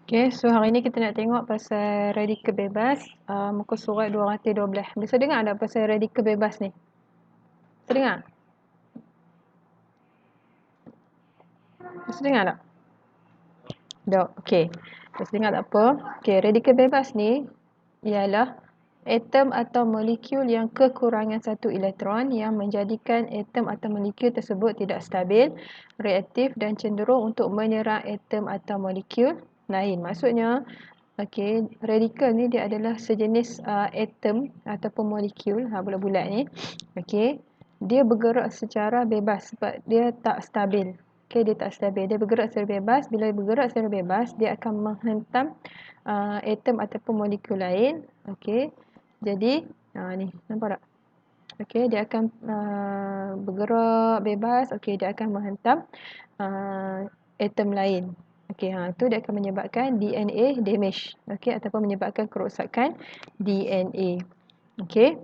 Okay, so hari ni kita nak tengok pasal radikal bebas, muka surat 212. Bisa dengar tak pasal radikal bebas ni? Bisa dengar? Bisa dengar tak? Tak, okay. Bisa dengar tak apa. Okay, radikal bebas ni ialah atom atau molekul yang kekurangan satu elektron yang menjadikan atom atau molekul tersebut tidak stabil, reaktif dan cenderung untuk menyerang atom atau molekul lain. Maksudnya, okey, radikal ni dia adalah sejenis atom ataupun molekul bulat-bulat ni. Okey, dia bergerak secara bebas sebab dia tak stabil. Okey, dia tak stabil. Dia bergerak secara bebas. Bila bergerak secara bebas, dia akan menghentam atom ataupun molekul lain. Okey. Jadi, ni nampak tak? Okey, dia akan bergerak bebas. Okey, dia akan menghentam atom lain. Okey, itu dia akan menyebabkan DNA damage. Okey, ataupun menyebabkan kerosakan DNA. Okey.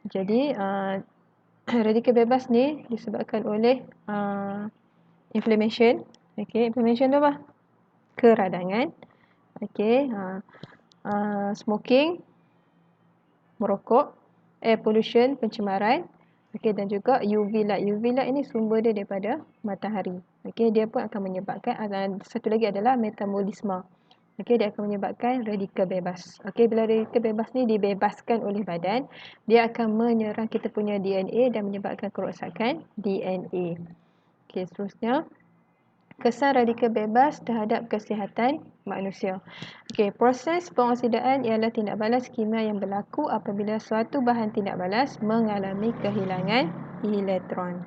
Jadi, radikal bebas ni disebabkan oleh inflammation. Okey, inflammation tu apa? Keradangan. Okey, smoking, merokok, air pollution, pencemaran. Okey, dan juga UV light. UV light ini sumber dia daripada matahari. Okey, dia pun akan menyebabkan satu lagi adalah metabolisme. Okey, dia akan menyebabkan radikal bebas. Okey, bila radikal bebas ni dibebaskan oleh badan, dia akan menyerang kita punya DNA dan menyebabkan kerosakan DNA. Okey, seterusnya kesan radikal bebas terhadap kesihatan manusia. Okey, proses pengoksidaan ialah tindak balas kimia yang berlaku apabila suatu bahan tindak balas mengalami kehilangan elektron.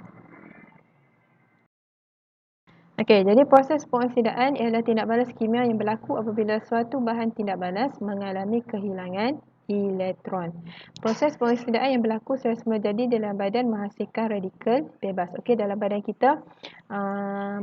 Okey, jadi proses pengoksidaan ialah tindak balas kimia yang berlaku apabila suatu bahan tindak balas mengalami kehilangan elektron. Proses pengoksidaan yang berlaku secara semula jadi dalam badan menghasilkan radikal bebas. Okey, dalam badan kita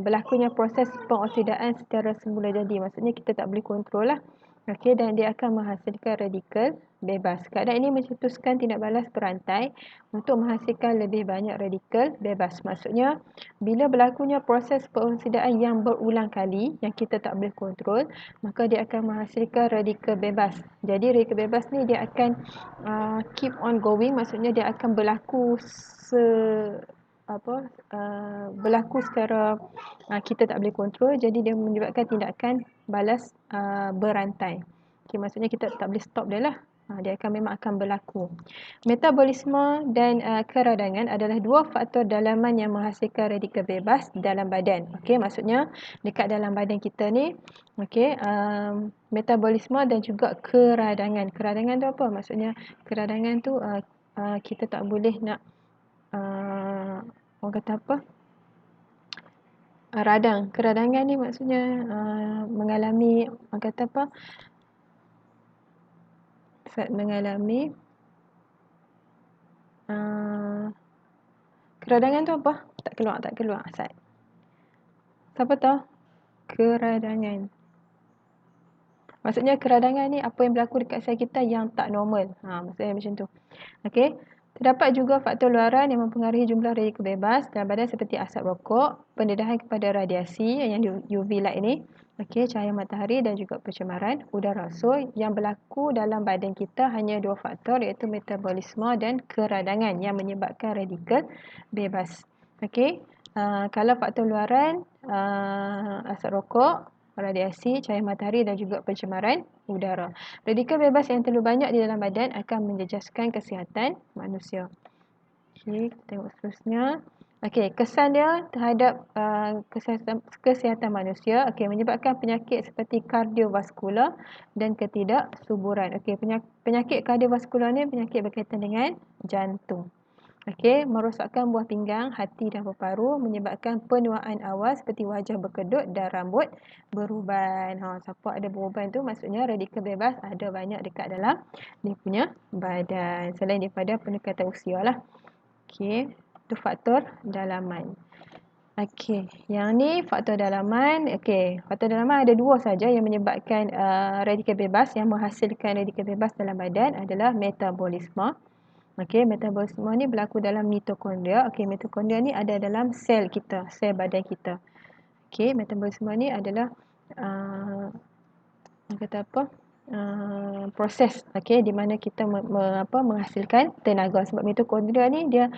berlakunya proses pengoksidaan secara semula jadi. Maksudnya kita tak boleh kontrol lah. Okey, dan dia akan menghasilkan radikal bebas. Keadaan ini mencetuskan tindak balas berantai untuk menghasilkan lebih banyak radikal bebas. Maksudnya, bila berlakunya proses pengoksidaan yang berulang kali yang kita tak boleh kontrol, maka dia akan menghasilkan radikal bebas. Jadi radikal bebas ni dia akan keep on going, maksudnya dia akan berlaku berlaku secara kita tak boleh kontrol, jadi dia menyebabkan tindakan balas berantai. Okay, maksudnya kita tak boleh stop dia lah. Dia memang akan berlaku. Metabolisme dan keradangan adalah dua faktor dalaman yang menghasilkan radikal bebas dalam badan. Okey, maksudnya dekat dalam badan kita ni, okey, metabolisme dan juga keradangan. Keradangan tu apa? Maksudnya keradangan tu kita tak boleh nak orang kata apa? Radang. Keradangan ni maksudnya mengalami orang kata apa? Saat mengalami keradangan tu apa? Tak keluar Saat. Siapa tahu? Keradangan. Maksudnya keradangan ni apa yang berlaku dekat sel kita yang tak normal. Maksudnya macam tu. Okey. Terdapat juga faktor luaran yang mempengaruhi jumlah radikal bebas dalam badan seperti asap rokok, pendedahan kepada radiasi yang UV light ni, okey, cahaya matahari dan juga pencemaran udara. So, yang berlaku dalam badan kita hanya dua faktor iaitu metabolisme dan keradangan yang menyebabkan radikal bebas. Okey. Kalau faktor luaran, asap rokok, radiasi, cahaya matahari dan juga pencemaran udara. Radikal bebas yang terlalu banyak di dalam badan akan menjejaskan kesihatan manusia. Okey, kita tengok seterusnya. Okey, kesan dia terhadap kesihatan manusia. Okey, menyebabkan penyakit seperti kardiovaskular dan ketidaksuburan. Okey, penyakit kardiovaskular ni penyakit berkaitan dengan jantung. Okey, merosakkan buah pinggang, hati dan paru-paru, menyebabkan penuaan awal seperti wajah berkedut dan rambut beruban. Siapa ada beruban tu maksudnya radikal bebas ada banyak dekat dalam dia punya badan. Selain daripada peningkatan usia lah. Okey, itu faktor dalaman. Okey, yang ni faktor dalaman. Okey, faktor dalaman ada dua saja yang menyebabkan radikal bebas, yang menghasilkan radikal bebas dalam badan adalah metabolisme. Okey, metabolisme ni berlaku dalam mitokondria. Okey, mitokondria ni ada dalam sel kita, sel badan kita. Okey, metabolisme ni adalah kata apa, proses, okey, di mana kita menghasilkan tenaga. Sebab mitokondria ni dia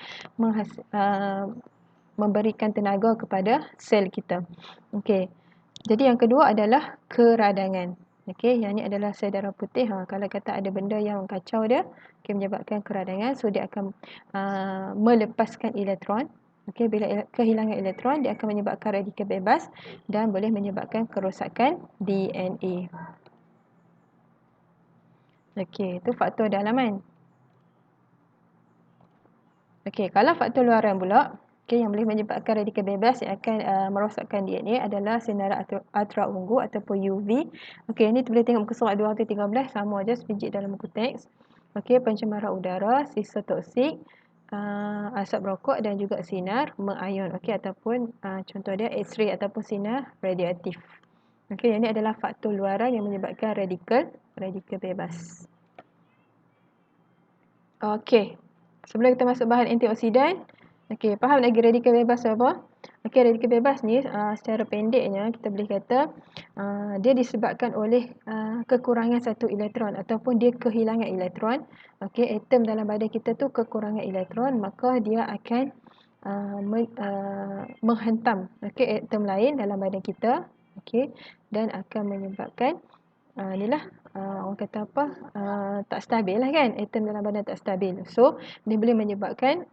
memberikan tenaga kepada sel kita. Okey. Jadi yang kedua adalah keradangan. Okey, yang ni adalah sel darah putih. Kalau kata ada benda yang kacau dia, menyebabkan keradangan, so dia akan melepaskan elektron. Okey, bila kehilangan elektron, dia akan menyebabkan radikal bebas dan boleh menyebabkan kerosakan DNA. Okey, itu faktor dalaman. Okey, kalau faktor luaran pula, okey, yang boleh menyebabkan radikal bebas yang akan merosakkan DNA adalah sinaran ultraviolet ataupun UV. Okey, ini boleh tengok muka surat 213, sama aja sebiji dalam buku teks. Okey, pencemaran udara, sisa toksik, asap rokok dan juga sinar mengion. Okey, ataupun contoh dia X-ray ataupun sinar radioaktif. Okey, ini adalah faktor luaran yang menyebabkan radikal bebas. Okey. Sebelum kita masuk bahan antioksidan, okey, faham lagi radikal bebas apa? Okey, radikal bebas ni secara pendeknya kita boleh kata dia disebabkan oleh kekurangan satu elektron ataupun dia kehilangan elektron. Okey, atom dalam badan kita tu kekurangan elektron, maka dia akan menghantam atom lain dalam badan kita. Okey, dan akan menyebabkan inilah orang kata apa, tak stabil lah kan, atom dalam badan tak stabil. So dia boleh menyebabkan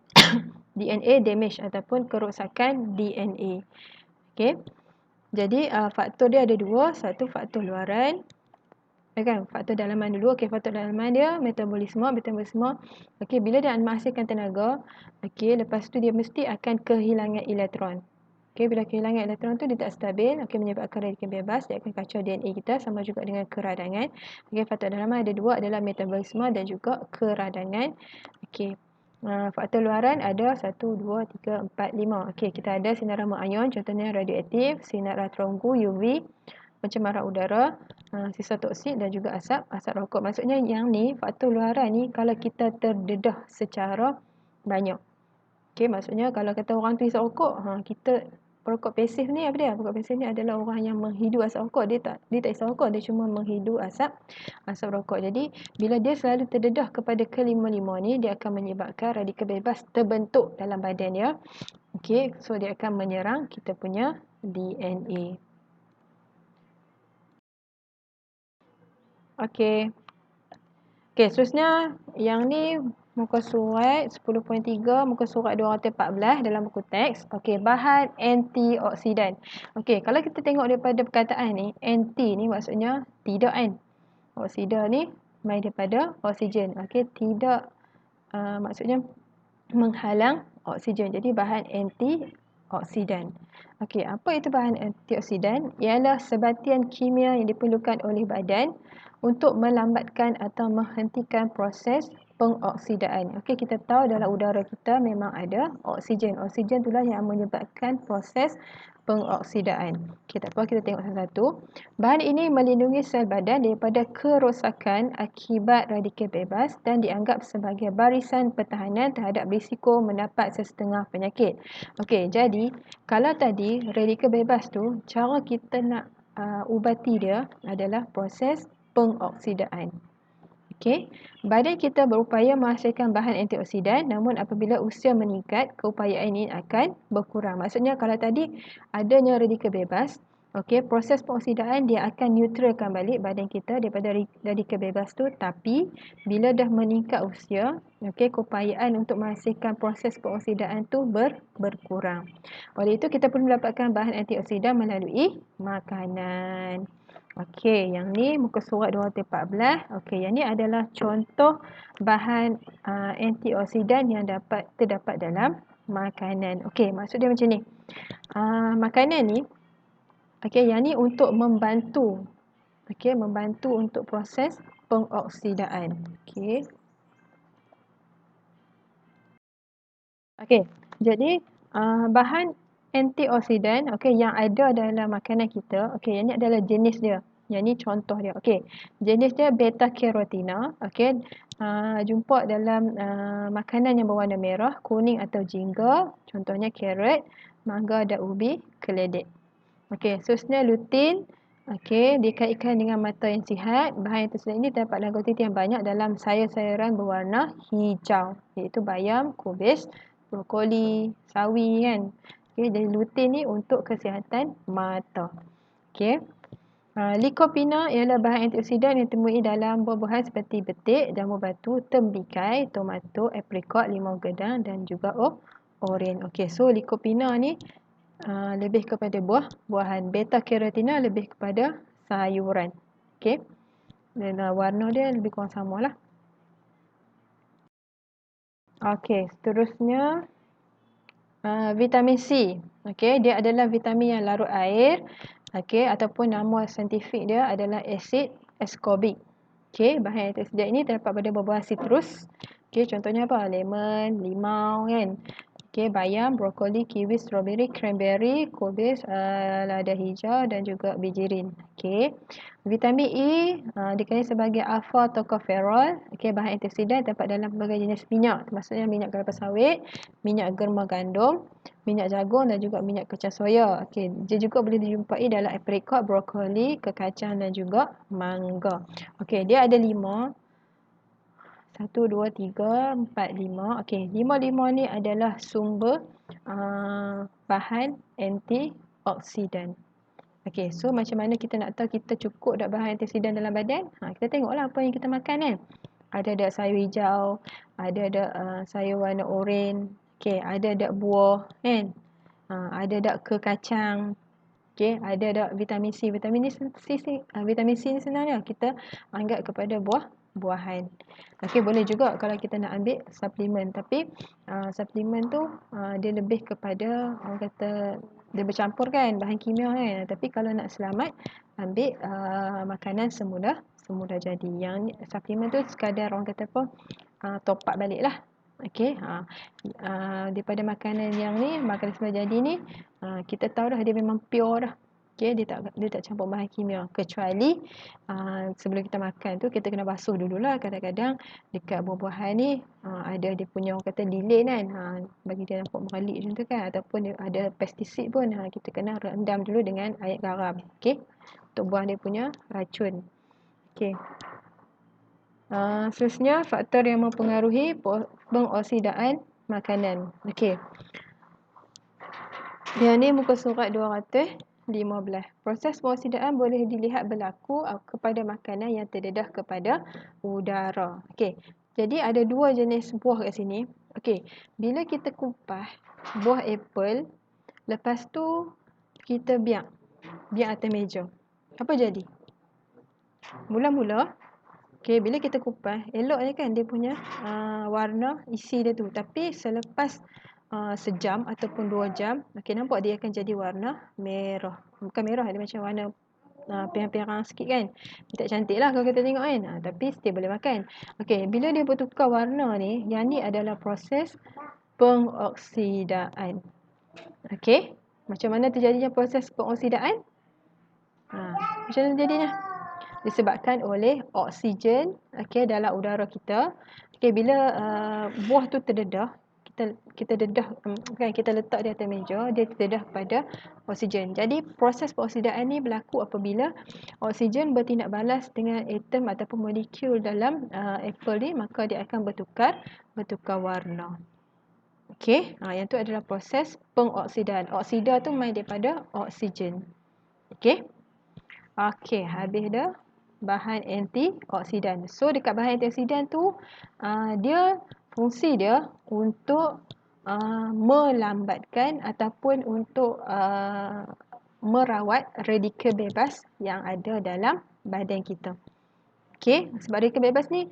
DNA damage ataupun kerosakan DNA. Okey, jadi faktor dia ada dua, satu faktor luaran, kan, faktor dalaman dulu. Okey, faktor dalaman dia metabolisme. Okey, bila dia menghasilkan tenaga, okey, lepas tu dia mesti akan kehilangan elektron. Okey, bila kehilangan elektron tu dia tak stabil, okey, menyebabkan radikal bebas, dia akan kacau DNA kita, sama juga dengan keradangan. Okey, faktor dalaman ada dua, adalah metabolisme dan juga keradangan. Okey. Faktor luaran ada 1, 2, 3, 4, 5. Okey, kita ada sinar mengion, contohnya radioaktif, sinar ultraviolet UV, pencemaran udara, sisa toksik dan juga asap rokok. Maksudnya yang ni, faktor luaran ni kalau kita terdedah secara banyak. Okey, maksudnya kalau kata orang tu hisap rokok, kita perokok pasif ni apa dia? Perokok pasif ni adalah orang yang menghidu asap rokok. Dia tak hisap rokok, dia cuma menghidu asap rokok. Jadi bila dia selalu terdedah kepada kelima-lima ni, dia akan menyebabkan radikal bebas terbentuk dalam badan dia. Okey, so dia akan menyerang kita punya DNA. Okey. Okey, seterusnya yang ni muka surat 10.3, muka surat 214 dalam buku teks. Okey, bahan antioksidan. Okey, kalau kita tengok daripada perkataan ni, anti ni maksudnya tidak kan. Oksida ni mai daripada oksigen. Okey, tidak maksudnya menghalang oksigen. Jadi bahan antioksidan. Okey, apa itu bahan antioksidan? Ialah sebatian kimia yang diperlukan oleh badan untuk melambatkan atau menghentikan proses pengoksidaan. Okey, kita tahu dalam udara kita memang ada oksigen. Oksigen itulah yang menyebabkan proses pengoksidaan. Okey, tak apa, kita tengok satu-satu. Bahan ini melindungi sel badan daripada kerosakan akibat radikal bebas dan dianggap sebagai barisan pertahanan terhadap risiko mendapat sesetengah penyakit. Okey, jadi kalau tadi radikal bebas tu, cara kita nak ubati dia adalah proses pengoksidaan. Okey, badan kita berupaya menghasilkan bahan antioksidan, namun apabila usia meningkat, keupayaan ini akan berkurang. Maksudnya kalau tadi adanya radikal bebas, okey, proses pengoksidaan dia akan neutralkan balik badan kita daripada radikal bebas tu, tapi bila dah meningkat usia, okey, keupayaan untuk menghasilkan proses pengoksidaan tu berkurang. Oleh itu kita perlu mendapatkan bahan antioksidan melalui makanan. Okey, yang ni muka surat 214. Okey, yang ni adalah contoh bahan antioksidan yang terdapat dalam makanan. Okey, maksud dia macam ni. Makanan ni, okey, yang ni untuk membantu. Okey, membantu untuk proses pengoksidaan. Okey. Okey, jadi bahan antioksidan, okey, yang ada dalam makanan kita, okey, yang ni adalah jenis dia. Yang ni contoh dia. Okey, jenis dia beta carotina. Okey, jumpa dalam makanan yang berwarna merah, kuning atau jingga. Contohnya carrot, mangga dan ubi, keledek. Okey, seterusnya lutein. Okey, dikaitkan dengan mata yang sihat, bahan antioksidan ini terdapat dalam kuantiti yang banyak dalam sayur-sayuran berwarna hijau, iaitu bayam, kubis, brokoli, sawi kan. Okey, jadi lutein ni untuk kesihatan mata. Okey. Lycopene ialah bahan antioksidan yang ditemui dalam buah-buahan seperti betik, jambu batu, tembikai, tomato, aprikot, limau gedang dan juga oren. Okey, so lycopene ni lebih kepada buah-buahan. Beta carotene lebih kepada sayuran. Okey. Dan warna dia lebih kurang samalah. Okey, seterusnya vitamin C. Okey, dia adalah vitamin yang larut air. Okey, ataupun nama saintifik dia adalah asid ascorbic. Okey, bahan antioksidan ini terdapat pada buah-buahan sitrus. Okey, contohnya apa? Lemon, limau kan. Okey, bayam, brokoli, kiwi, strawberry, cranberry, kubis, lada hijau dan juga bijirin. Okey. Vitamin E dikenali sebagai alpha tocopherol. Okey, bahan antioksidan terdapat dalam berbagai jenis minyak, maksudnya minyak kelapa sawit, minyak germa gandum, minyak jagung dan juga minyak kacang soya. Okey, dia juga boleh dijumpai dalam aprikot, brokoli, kekacang dan juga mangga. Okey, dia ada 5. 1, 2, 3, 4, 5. Okey, 5 ni adalah sumber bahan antioksidan. Okey, so macam mana kita nak tahu kita cukup tak bahan antioksidan dalam badan? Kita tengoklah apa yang kita makan kan. Ada sayur hijau, ada sayur warna oranye, okey, ada buah kan. Ada kekacang. Okey, ada vitamin C. Vitamin C ni sebenarnya kita anggap kepada buah-buahan. Okey, boleh juga kalau kita nak ambil suplemen, tapi suplemen tu dia lebih kepada orang kata dia bercampur kan bahan kimia kan. Tapi kalau nak selamat, ambil makanan semudah jadi. Yang suplemen tu sekadar orang kata apa, top up balik lah. Okey, daripada makanan yang ni, makanan semudah jadi ni, kita tahu dah dia memang pure dah. Okey, dia tak campur bahan kimia, kecuali sebelum kita makan tu kita kena basuh dululah. Kadang-kadang dekat buah-buahan ni ada dia punya orang kata lilin kan, bagi dia nampak beralik macam tu kan, ataupun dia ada pestisid pun, kita kena rendam dulu dengan air garam. Okey, untuk buang dia punya racun. Okey. Seterusnya faktor yang mempengaruhi pengoksidaan makanan. Okey. Yang ni muka surat 215. Proses pengoksidaan boleh dilihat berlaku kepada makanan yang terdedah kepada udara. Okey. Jadi ada 2 jenis buah kat sini. Okey. Bila kita kupas buah apple, lepas tu kita biar atas meja. Apa jadi? Mula-mula, okey, bila kita kupas, elok je kan dia punya warna isi dia tu. Tapi selepas sejam ataupun 2 jam, okey, nampak dia akan jadi warna merah. Bukan merah, dia macam warna pirang-pirang sikit kan. Tak cantik lah kalau kita tengok kan. Tapi still boleh makan. Okey, bila dia bertukar warna ni, yang ni adalah proses pengoksidaan. Okey, macam mana terjadinya proses pengoksidaan? Macam mana jadinya? Disebabkan oleh oksigen, okey, dalam udara kita. Okey, bila buah tu terdedah, kita dedah kan, kita letak di atas meja, dia terdedah pada oksigen. Jadi proses pengoksidaan ni berlaku apabila oksigen bertindak balas dengan atom ataupun molekul dalam apple ni, maka dia akan bertukar warna. Okey, yang tu adalah proses pengoksidaan. Oksida tu main daripada oksigen. Okey. Okey, habis dah bahan antioksidan. So dekat bahan antioksidan tu dia fungsi dia untuk melambatkan ataupun untuk merawat radikal bebas yang ada dalam badan kita. Okey, sebab radikal bebas ni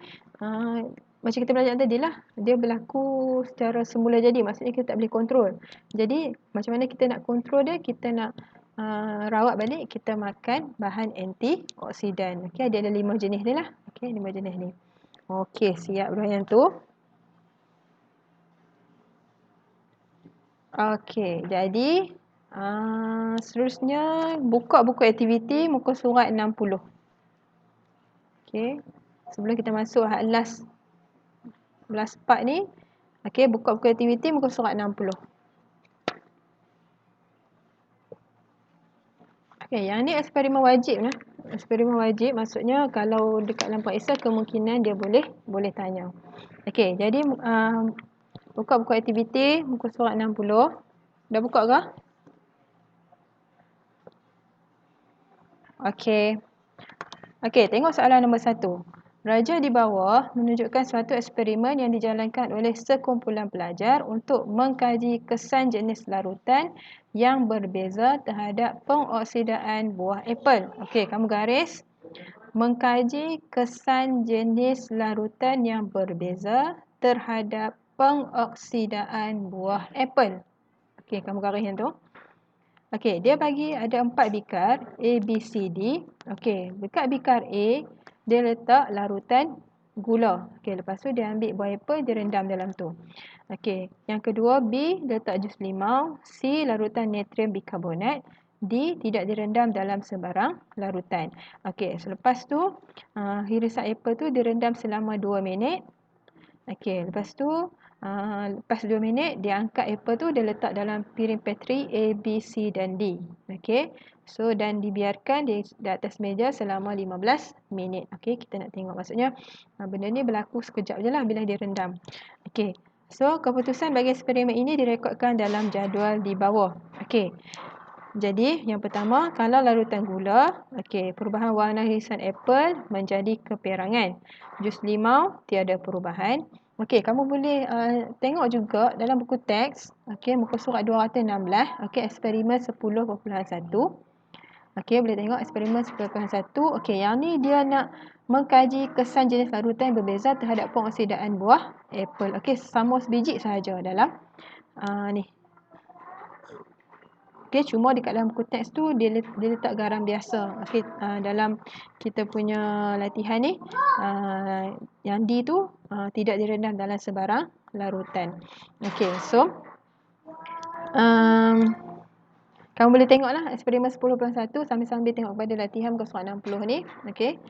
macam kita belajar tadi lah, dia berlaku secara semula jadi, maksudnya kita tak boleh kontrol. Jadi macam mana kita nak kontrol dia, kita nak rawat balik, kita makan bahan antioksidan. Okey, dia ada 5 jenis ni lah. Okey, 5 jenis ni. Okey, siap dah yang tu. Okey, jadi seterusnya buka buku aktiviti muka surat 60. Okey, sebelum kita masuk last part ni, okey, buka buku aktiviti muka surat 60. Okay, yang ni eksperimen wajib lah. Eksperimen wajib maksudnya kalau dekat dalam periksa kemungkinan dia boleh tanya. Okay, jadi buka buku aktiviti muka surat 60. Dah buka ke? Okay. Okay, tengok soalan nombor 1. Raja di bawah menunjukkan suatu eksperimen yang dijalankan oleh sekumpulan pelajar untuk mengkaji kesan jenis larutan yang berbeza terhadap pengoksidaan buah apel. Okey, kamu garis. Mengkaji kesan jenis larutan yang berbeza terhadap pengoksidaan buah apel. Okey, kamu garis yang tu. Okey, dia bagi ada 4 bikar A, B, C, D. Okey, dekat bikar A, dia letak larutan gula. Okey, lepas tu dia ambil buah apel, dia rendam dalam tu. Okey, yang kedua B, dia letak jus limau. C, larutan natrium bikarbonat. D, tidak direndam dalam sebarang larutan. Okey, selepas tu irisan apel tu direndam selama 2 minit. Okey, lepas tu lepas 2 minit dia angkat apel tu, dia letak dalam piring Petri A, B, C dan D. Okey. So dan dibiarkan di atas meja selama 15 minit. Okey, kita nak tengok maksudnya benda ni berlaku sekejap je lah bila dia rendam. Okey. So keputusan bagi eksperimen ini direkodkan dalam jadual di bawah. Okey. Jadi yang pertama, kalau larutan gula, okey, perubahan warna irisan apel menjadi keperangan. Jus limau tiada perubahan. Okey, kamu boleh tengok juga dalam buku teks, okey, muka surat 216, okey, eksperimen 10.1. Okey, boleh tengok eksperimen 10.1. Okey, yang ni dia nak mengkaji kesan jenis larutan yang berbeza terhadap pengoksidaan buah apel. Okey, sama sebiji sahaja dalam ni. Okey, cuma dekat dalam buku teks tu dia letak garam biasa. Okey, dalam kita punya latihan ni yang D tu tidak direndam dalam sebarang larutan. Okey, so kamu boleh tengoklah eksperimen 10.1 sambil-sambil tengok pada latihan muka surat 60 ni. Okey.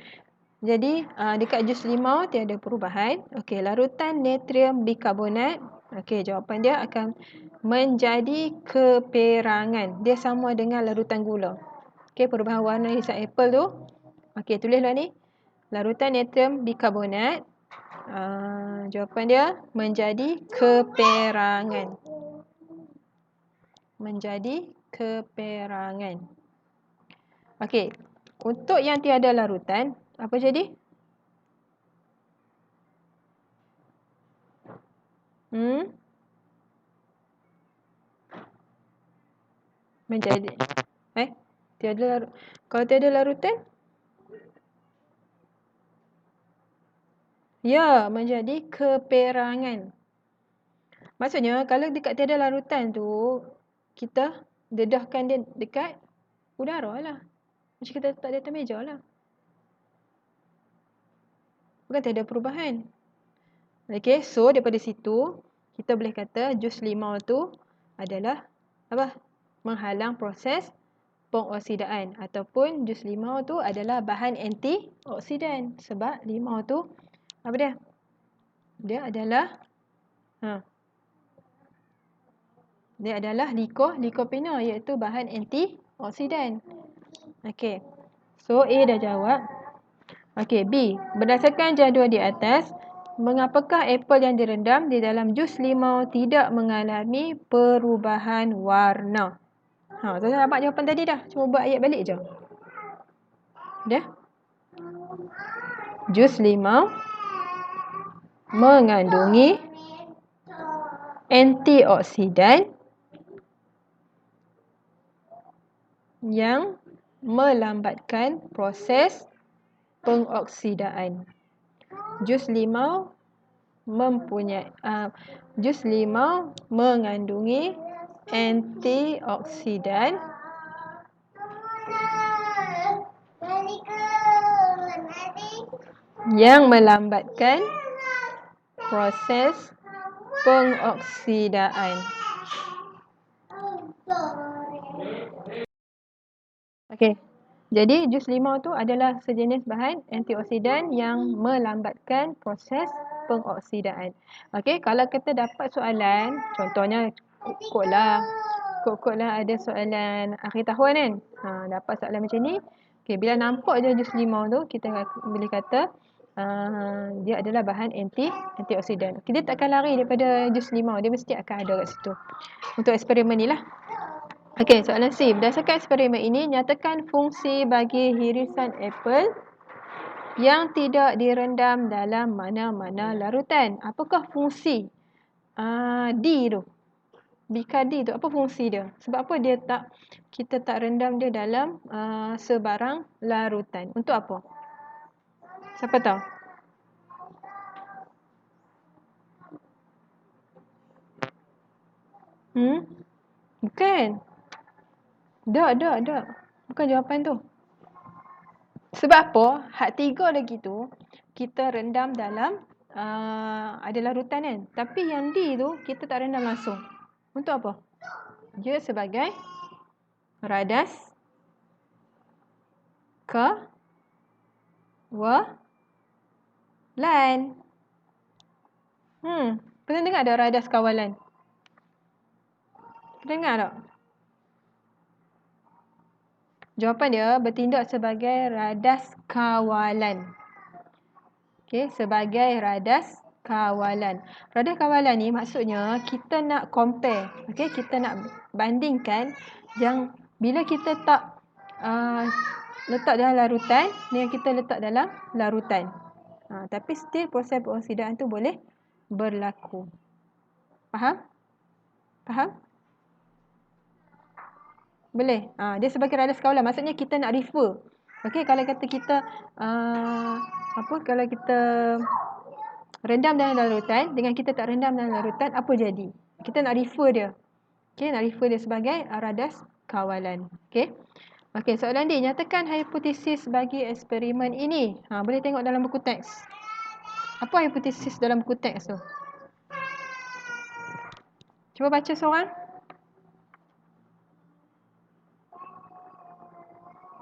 Jadi dekat jus limau tiada perubahan. Okey, larutan natrium bikarbonat. Okey, jawapan dia akan menjadi keperangan. Dia sama dengan larutan gula. Okey, perubahan warna irisan apel tu. Okey, tulislah ni. Larutan natrium bikarbonat. Jawapan dia menjadi keperangan. Menjadi keperangan. Okey, untuk yang tiada larutan, apa jadi? Menjadi kalau tiada larutan? Ya, menjadi keperangan. Maksudnya kalau dekat tiada larutan tu, kita dedahkan dia dekat udara lah. Macam kita letak di atas meja lah. Bukan tiada perubahan. Okey, so daripada situ kita boleh kata jus limau tu adalah apa? Menghalang proses pengoksidaan ataupun jus limau tu adalah bahan antioksidan sebab limau tu apa dia? Dia adalah dia adalah likopena iaitu bahan antioksidan. Okey. So A dah jawab. Okey, B. Berdasarkan jadual di atas, mengapakah apel yang direndam di dalam jus limau tidak mengalami perubahan warna? Tuan-tuan dapat jawapan tadi dah. Cuma buat ayat balik je. Dah? Jus limau mengandungi antioksidan yang melambatkan proses pengoksidaan. Jus limau jus limau mengandungi antioksidan yang melambatkan proses pengoksidaan. Okey. Jadi jus limau tu adalah sejenis bahan antioksidan yang melambatkan proses pengoksidaan. Okey, kalau kita dapat soalan, contohnya ikutlah Kot-kotlah ada soalan akhir tahun kan. Dapat soalan macam ni. Okay, bila nampak je jus limau tu, kita boleh kata dia adalah bahan antioksidan. Kita takkan lari daripada jus limau. Dia mesti akan ada kat situ. Untuk eksperimen ni lah. Okey, soalan C. Berdasarkan eksperimen ini, nyatakan fungsi bagi hirisan apel yang tidak direndam dalam mana-mana larutan. Apakah fungsi D tu? Bikadi tu, apa fungsi dia? Sebab apa kita tak rendam dia dalam sebarang larutan? Untuk apa? Siapa tahu? Bukan. Tak. Bukan jawapan tu. Sebab apa? Hak 3 lagi tu, kita rendam dalam ada larutan kan. Tapi yang D tu, kita tak rendam langsung. Untuk apa? Dia sebagai radas kawalan. Pernah dengar ada radas kawalan? Pernah dengar tak? Jawapan dia bertindak sebagai radas kawalan. Okey, sebagai radas kawalan. Radas kawalan ni maksudnya kita nak compare. Okey, kita nak bandingkan yang bila kita tak letak dalam larutan dengan kita letak dalam larutan. Tapi still proses peroksidaan tu boleh berlaku. Faham? Faham? Boleh. Dia sebagai radas kawalan. Maksudnya kita nak refer. Okey, kalau kata kita kalau kita rendam dalam larutan dengan kita tak rendam dalam larutan, apa jadi? Kita nak refer dia. Okey, nak refer dia sebagai radas kawalan. Okey. Okey, soalan D. Nyatakan hipotesis bagi eksperimen ini. Boleh tengok dalam buku teks. Apa hipotesis dalam buku teks tu? Cuba baca seorang.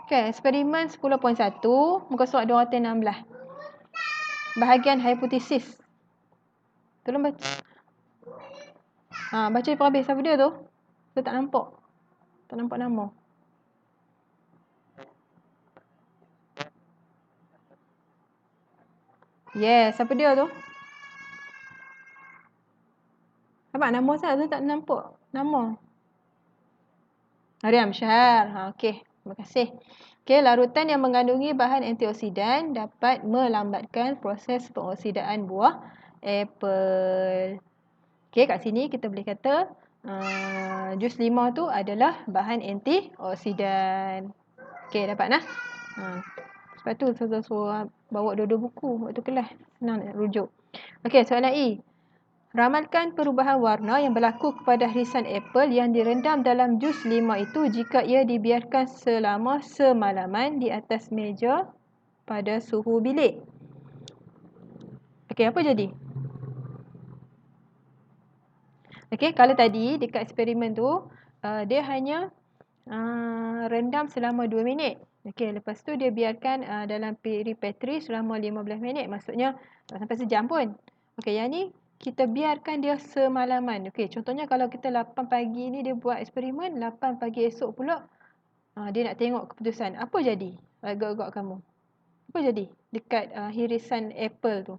Okey, eksperimen 10.1, muka surat 216. Bahagian hipotesis. Tolong baca. Baca daripada habis. Siapa dia tu? Saya tak nampak. Tak nampak nama. Yes, siapa dia tu? Nampak nama saya tak nampak nama. Mariam Syahar. Okey, terima kasih. Okey, larutan yang mengandungi bahan antioksidan dapat melambatkan proses pengoksidaan buah apel. Okey, kat sini kita boleh kata jus limau tu adalah bahan antioksidan. Okey, dapat nah. Sebab tu saya suruh bawa dua-dua buku waktu kelas. Senang nak rujuk. Okey, soalan E. Ramalkan perubahan warna yang berlaku kepada hirisan apel yang direndam dalam jus limau itu jika ia dibiarkan selama semalaman di atas meja pada suhu bilik. Okey, apa jadi? Okey, kalau tadi dekat eksperimen tu dia hanya rendam selama 2 minit. Okey, lepas tu dia biarkan dalam peri-petri selama 15 minit. Maksudnya tak sampai sejam pun. Okey, yang ni kita biarkan dia semalaman. Okey, contohnya kalau kita 8 pagi ni dia buat eksperimen, 8 pagi esok pula dia nak tengok keputusan. Apa jadi? Agak-agak kamu. Apa jadi dekat hirisan apel tu?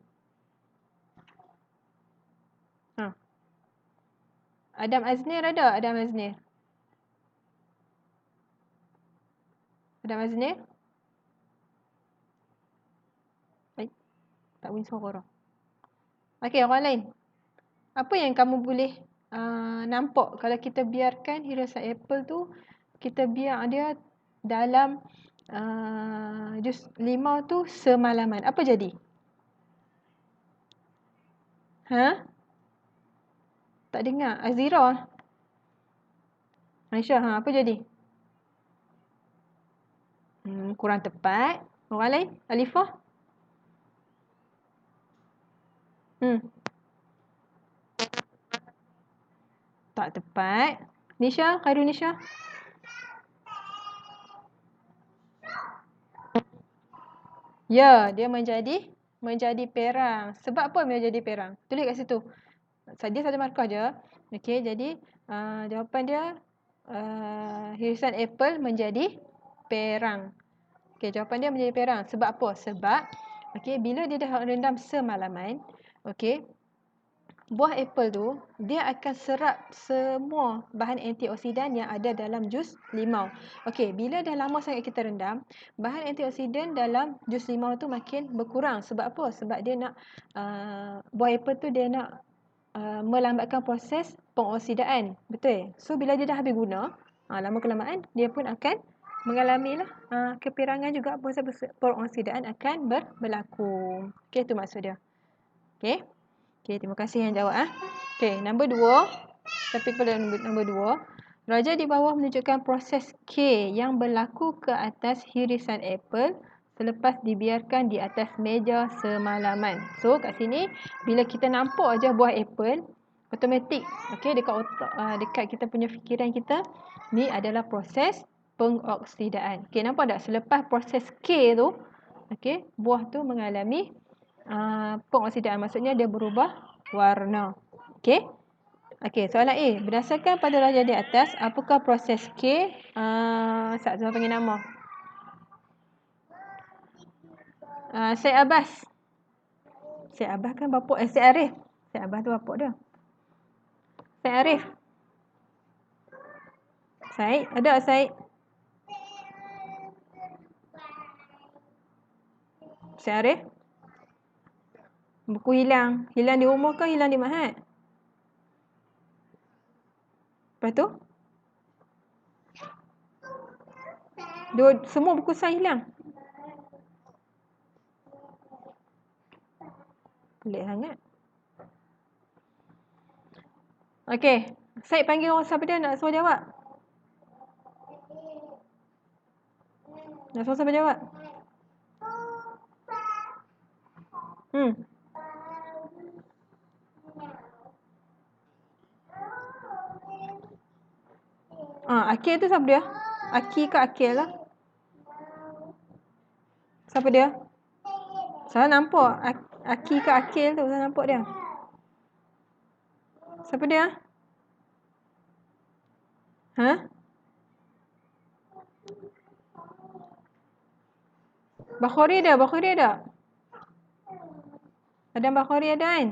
Adam Aznir ada? Adam Aznir? Adam Aznir? Tak bunyi suara. Okey, orang lain. Apa yang kamu boleh nampak kalau kita biarkan hirisan apel tu, kita biar dia dalam jus limau tu semalaman. Apa jadi? Tak dengar. Azira. Aisyah, apa jadi? Kurang tepat. Orang lain? Alifah? Tak tepat. Nisha? Khairul Nisha? Ya, dia menjadi perang. Sebab apa menjadi perang? Tulis kat situ. Dia satu markah je. Okey, jadi jawapan dia hirisan apel menjadi perang. Okey, jawapan dia menjadi perang. Sebab apa? Sebab bila dia dah rendam semalaman, buah apel tu dia akan serap semua bahan antioksidan yang ada dalam jus limau. Bila dah lama sangat kita rendam, bahan antioksidan dalam jus limau tu makin berkurang. Sebab apa? Sebab dia nak buah apel tu dia nak melambatkan proses pengoksidaan. Betul? So bila dia dah habis guna, lama kelamaan dia pun akan mengalami kepirangan juga, proses pengoksidaan akan berlaku. Itu maksud dia. Terima kasih yang jawab. Nombor 2. Topik pada nombor 2. Raja di bawah menunjukkan proses K yang berlaku ke atas hirisan apel selepas dibiarkan di atas meja semalaman. So kat sini bila kita nampak aja buah apel, automatik dekat otak, dekat kita punya fikiran kita, ni adalah proses pengoksidaan. Nampak tak? Selepas proses K tu, buah tu mengalami pengoksidaan, maksudnya dia berubah warna. Soalan A. Berdasarkan pada raja di atas, apakah proses K? Saya panggil nama. Syed Abbas. Syed Abbas kan bapa Syed Arif. Syed Abbas tu bapa dia. Syed Arif. Syed, ada tak Syed? Syed Arif? Buku hilang. Hilang di rumah ke hilang di Mahat? Lepas tu? Semua buku sains hilang. Pelik sangat. Syed panggil orang siapa dia nak suruh jawab? Nak suruh siapa jawab? Akil tu siapa dia? Aki ke Akil lah? Siapa dia? Saya nampak Aki ke Akil tu, saya nampak dia. Siapa dia? Bakhori ada? Adam Bakhori ada kan?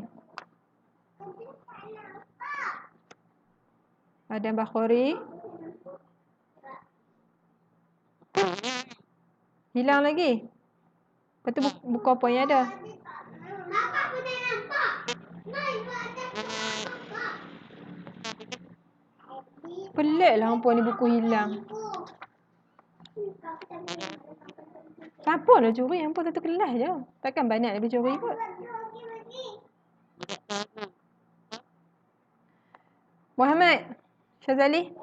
Adam Bakhori. Hilang lagi. Lepas tu buku apa yang ada? Pelik lah hampa ni buku hilang. Siapa nak curi? Hampa satu kelas je. Takkan banyak nak curi kot. Muhammad Syazali.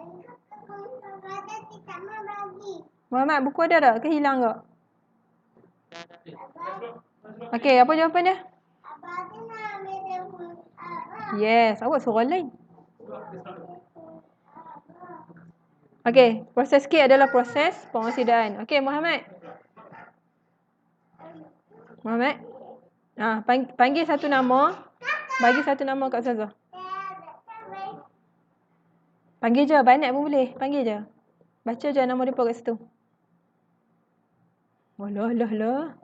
Muhammad, buku ada tak? Ke hilang ke? Apa jawapan dia? Yes, awak suruh lain. Proses K adalah proses pengoksidaan. Muhammad. Panggil satu nama. Bagi satu nama kat Ustazah. Panggil je, banyak pun boleh. Panggil je. Baca je nama dia kat situ. Alah.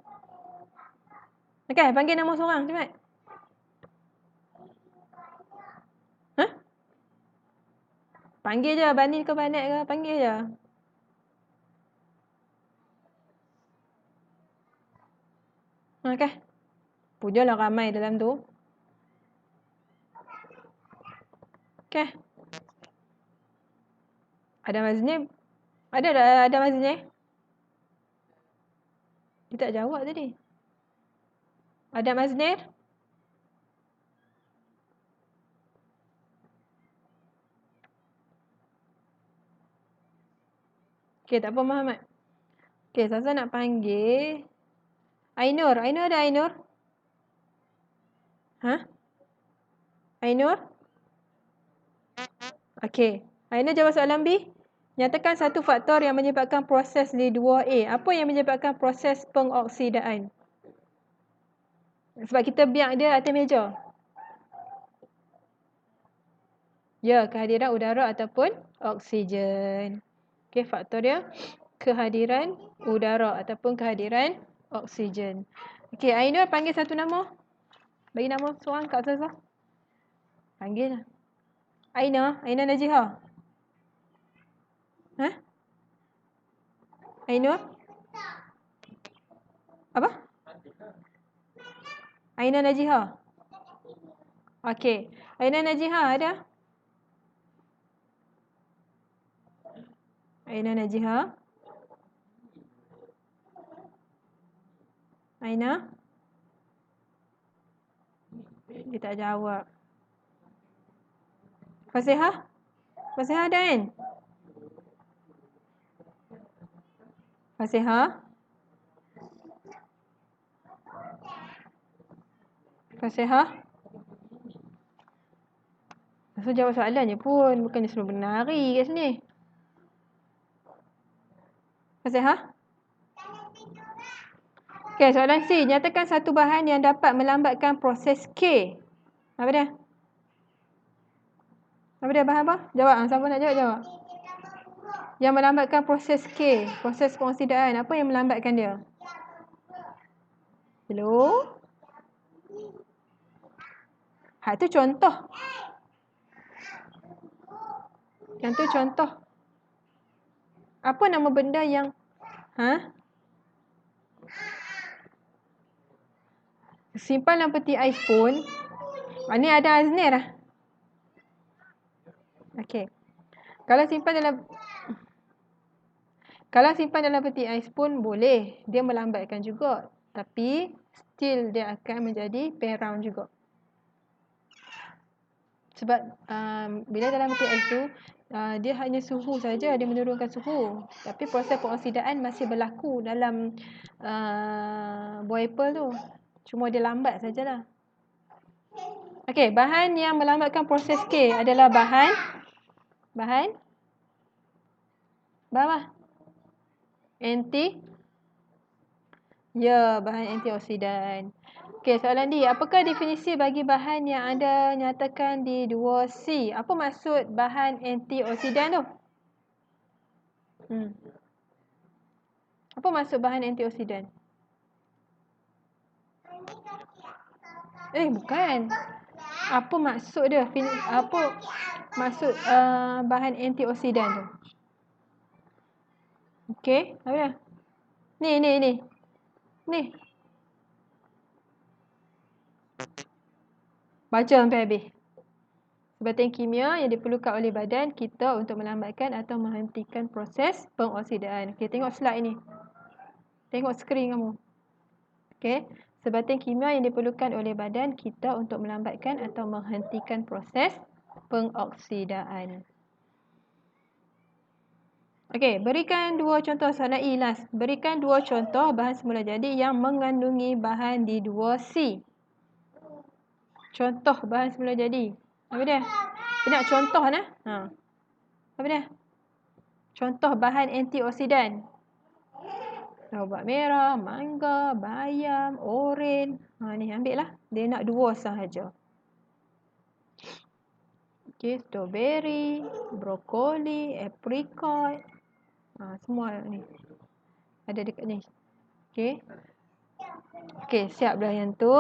Panggil nama seorang, cepat. Panggil je, Banin ke Banat ke, panggil je. Punyalah ramai dalam tu. Ada Mazni? Ada Mazni? Dia tak jawab tadi. Ada Mazni? Tak apa Muhammad. Sasa nak panggil Ainur. Ainur ada Ainur? Ainur? Ainur jawab soalan B. Nyatakan satu faktor yang menyebabkan proses di 2A. Apa yang menyebabkan proses pengoksidaan? Sebab kita biar dia atas meja. Ya, kehadiran udara ataupun oksigen. Okey, faktor dia kehadiran udara ataupun kehadiran oksigen. Okey, Ainur panggil satu nama. Bagi nama seorang kat atas. Panggil. Aina Najiha. Ha? Ainur? Apa? Aina Najiha. Okey. Aina Najiha ada? Aina Najiha. Aina? Dia tak jawab. Fasihah? Fasihah ada kan? Fasihah? Fasihah? So jawab soalan je pun. Bukannya suruh menari kat sini. Fasihah? Okey, soalan C. Nyatakan satu bahan yang dapat melambatkan proses K. Apa dia? Apa dia bahan apa? Jawab. Siapa nak jawab, jawab. Yang melambatkan proses K. Proses pengoksidaan. Apa yang melambatkan dia? Hello? Hak tu contoh. Yang tu contoh. Apa nama benda yang... Ha? Simpan dalam peti ais pun. Ni ada Aznir lah. Okey. Kalau simpan dalam peti ais pun boleh. Dia melambatkan juga. Tapi still dia akan menjadi peround juga. Sebab bila dalam peti ais tu dia hanya suhu saja, dia menurunkan suhu. Tapi proses pengoksidaan masih berlaku dalam buah apple tu. Cuma dia lambat sajalah. Okey, bahan yang melambatkan proses K adalah bahan apa? Bahan antioksidan. Okey, soalan D. Apakah definisi bagi bahan yang anda nyatakan di 2C? Apa maksud bahan antioksidan tu? Apa maksud bahan antioksidan? Bukan. Apa maksud dia? Apa maksud bahan antioksidan tu? Okey, apa dia? Ni. Baca sampai habis. Sebatan kimia yang diperlukan oleh badan kita untuk melambatkan atau menghentikan proses pengoksidaan. Okey, tengok slide ni. Tengok skrin kamu. Okey. Sebatan kimia yang diperlukan oleh badan kita untuk melambatkan atau menghentikan proses pengoksidaan. Okey, berikan dua contoh soalan E last. Berikan dua contoh bahan semula jadi yang mengandungi bahan di 2C. Contoh bahan semula jadi. Apa dia? Dia nak contoh nah. Apa dia? Contoh bahan antioksidan. Ubat merah, mangga, bayam, oren. Ni ambil lah. Dia nak dua sahaja. Okey, strawberry, brokoli, apricot. Semua ni. Ada dekat ni. Okey. Okey, siap dah yang tu.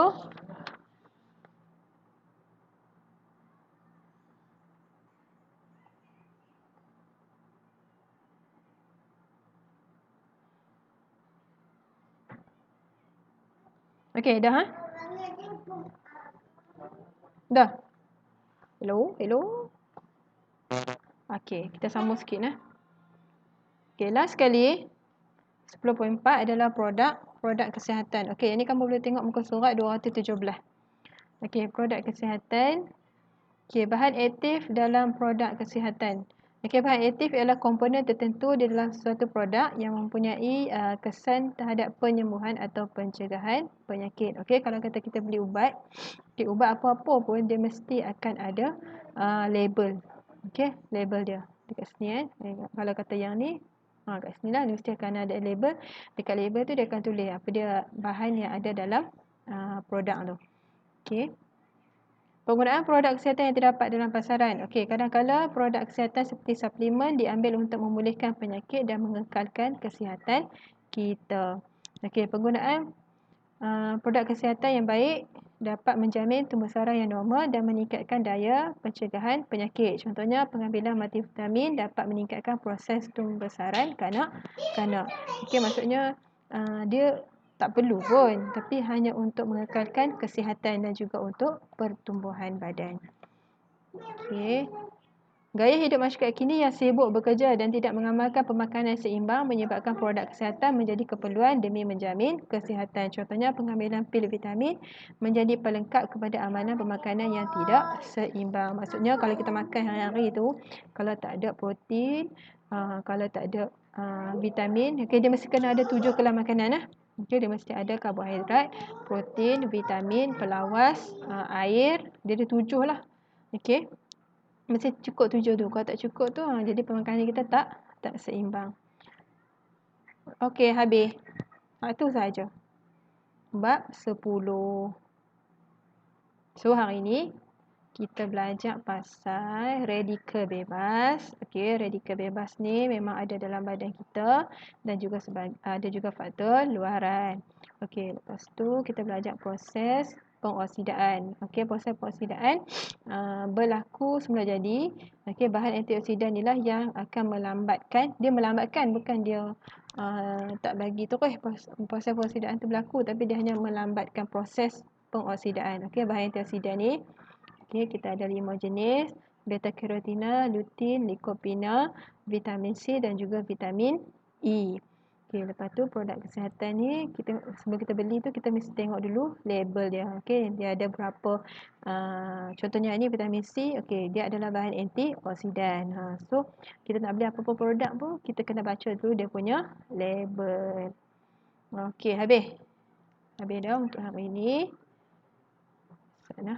Okey, dah Dah. Hello. Okey, kita sambung sikit Okey, last sekali. 10.4 adalah produk kesihatan. Okey, ini kamu boleh tengok muka surat 217. Okey, produk kesihatan. Okey, bahan aktif dalam produk kesihatan. Okey, bahan aktif ialah komponen tertentu di dalam suatu produk yang mempunyai kesan terhadap penyembuhan atau pencegahan penyakit. Okey, kalau kata kita beli ubat, ubat apa-apa pun dia mesti akan ada label. Okey, label dia dekat sini Kalau kata yang ni, kat sini lah mesti akan ada label. Dekat label tu dia akan tulis apa dia bahan yang ada dalam produk tu. Okey. Penggunaan produk kesihatan yang terdapat dalam pasaran. Okey, kadang-kadang produk kesihatan seperti suplemen diambil untuk memulihkan penyakit dan mengekalkan kesihatan kita. Okey, penggunaan produk kesihatan yang baik dapat menjamin tumbuh saraf yang normal dan meningkatkan daya pencegahan penyakit. Contohnya, pengambilan multivitamin dapat meningkatkan proses pembesaran kanak-kanak. Okey, maksudnya dia tak perlu pun, tapi hanya untuk mengekalkan kesihatan dan juga untuk pertumbuhan badan. Okey. Gaya hidup masyarakat kini yang sibuk bekerja dan tidak mengamalkan pemakanan seimbang menyebabkan produk kesihatan menjadi keperluan demi menjamin kesihatan. Contohnya, pengambilan pil vitamin menjadi pelengkap kepada amalan pemakanan yang tidak seimbang. Maksudnya, kalau kita makan hari-hari tu, kalau tak ada protein, kalau tak ada vitamin, okay, dia mesti kena ada 7 kelas makanan lah. Okay, dia mesti ada karbohidrat, protein, vitamin, pelawas, air. Dia ada 7 lah. Okay. Mesti cukup 7 tu. Kalau tak cukup tu, jadi pemakanan kita tak seimbang. Okey, habis. Itu saja. Bab 10. So, hari ni kita belajar pasal radikal bebas. Okey, radikal bebas ni memang ada dalam badan kita dan juga ada juga faktor luaran. Okey, lepas tu kita belajar proses pengoksidaan. Okey, proses pengoksidaan berlaku semula jadi. Okey, bahan antioksidan inilah yang akan melambatkan. Dia melambatkan, bukan dia tak bagi terus proses pengoksidaan tu berlaku, tapi dia hanya melambatkan proses pengoksidaan. Okey, bahan antioksidan ni okay, kita ada 5 jenis, beta karotina, lutein, likopena, vitamin C dan juga vitamin E. Okay, lepas tu produk kesihatan ni sebelum kita beli tu kita mesti tengok dulu label dia. Okay, dia ada berapa contohnya ni vitamin C, okay, dia adalah bahan antioksidan. So kita nak beli apa-apa produk pun kita kena baca dulu dia punya label. Okay, habis dah untuk hari ini. Sana.